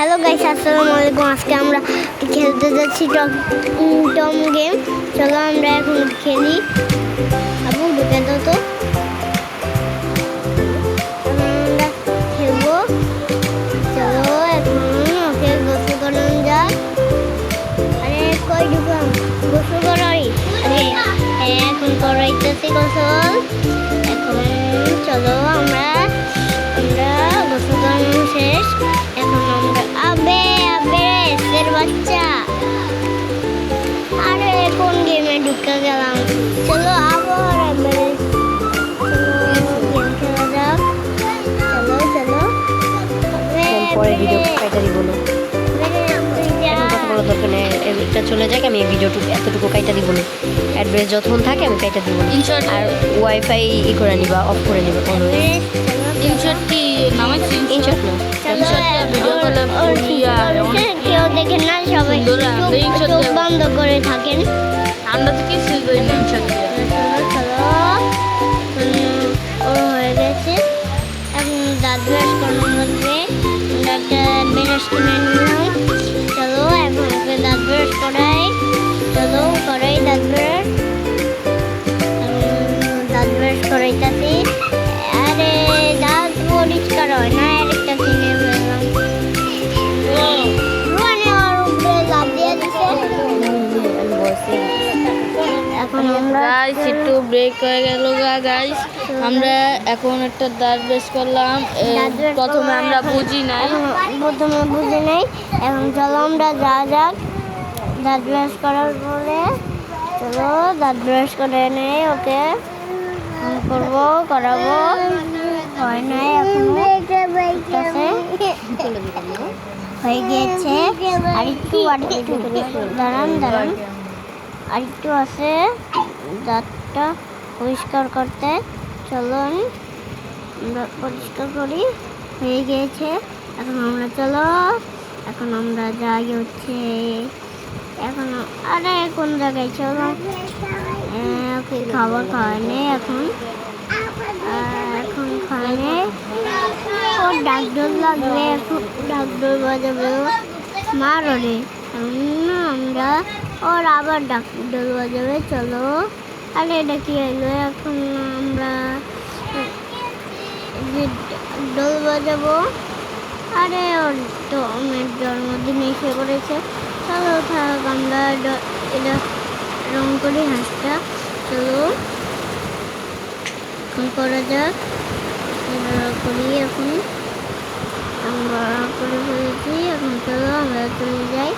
Hello guys, আসসালামু আলাইকুম। আজকে আমরা খেলতে যাচ্ছি টম গেম। চলো আমরা এখন খেলি। আবু ঢুকে দাও তো। আমরা খেলবো। চলো এখন ওকে গোসল করানো যাক। আরে কই ঢুকাম? গোসল করাই। এখন করাইতেছি গোসল। এখন চলো আমরা গোসল করানো শেষ। এখন আমরা আবে এসের বাচ্চা। আরে কোন গেমে ঢুকে গেলাম। চলো আবার গেম খেলা যাক। চলো পরে ভিডিও কাইটা দিব না, এখন কথা বলার দরকার নেই। এটা চলে যাক, আমি এই ভিডিওটুকু এতটুকু কাইটা দিব না। অ্যাড্রেস যতক্ষণ থাকে আমি কাইটা দিব না। আর ওয়াইফাই করে নিবা, অফ করে নিবা। ইনশট কি নামাইছি? ইনশট না, ভিডিও কলে কেউ দেখেন না, সবাই চোখ বন্ধ করে থাকেন। আমরা তো কি শিখবো ইনশট দিয়ে? চলো ও হয়ে গেছে। এখন দাঁত ব্রাশ করানো লাগবে। একটা ব্রাশ কিনে নিলাম। চলো এখন ওকে দাঁত ব্রাশ করাই। চলো করাই দাঁত ব্রাশ করাইতাছি। আরে দাঁত পরিষ্কার হয় না, আরেকটা কিনে ফেললাম। মানে ওর উপরে লাফ দিয়ে দিছে। এখন আমরা গাইস একটু ব্রেক হয়ে গেল গাইস। আমরা এখন একটা দাঁত ব্রাশ করলাম। প্রথমে আমরা বুঝি নাই। এখন চলো আমরা যাক দাঁত ব্রাশ করার পরে। চলো দাঁত ব্রাশ করে নেই, ওকে করাবো। হয় নাই এখনো, হয়ে গিয়েছে। আরেকটু দাঁড়ান আরেকটু আছে দাঁতটা পরিষ্কার করতে। চলুন আমরা পরিষ্কার করি। হয়ে গিয়েছে। এখন আমরা যাই হচ্ছে এখন। আরে কোন জায়গায়? চলো ওকে খাবার খাওয়ানে। এখন খাওয়ানে ওর ডাক্তার লাগবে। এখন ডাক্তার বাজাবে মার ওরে। আমরা ওর আবার ডাক্তার বাজাবে। চলো। আরে এটা কি হলো? এখন আমরা ডোল বাজাবো। আরে ওর তো আমার জন্মদিন এসে করেছে। চলো থাক, আমরা এটা রং করি হাঁসটা। চলো এখন করা যাক। করি এখন আমরা করে ফেলেছি। এখন চলো আমরা চলে যাই।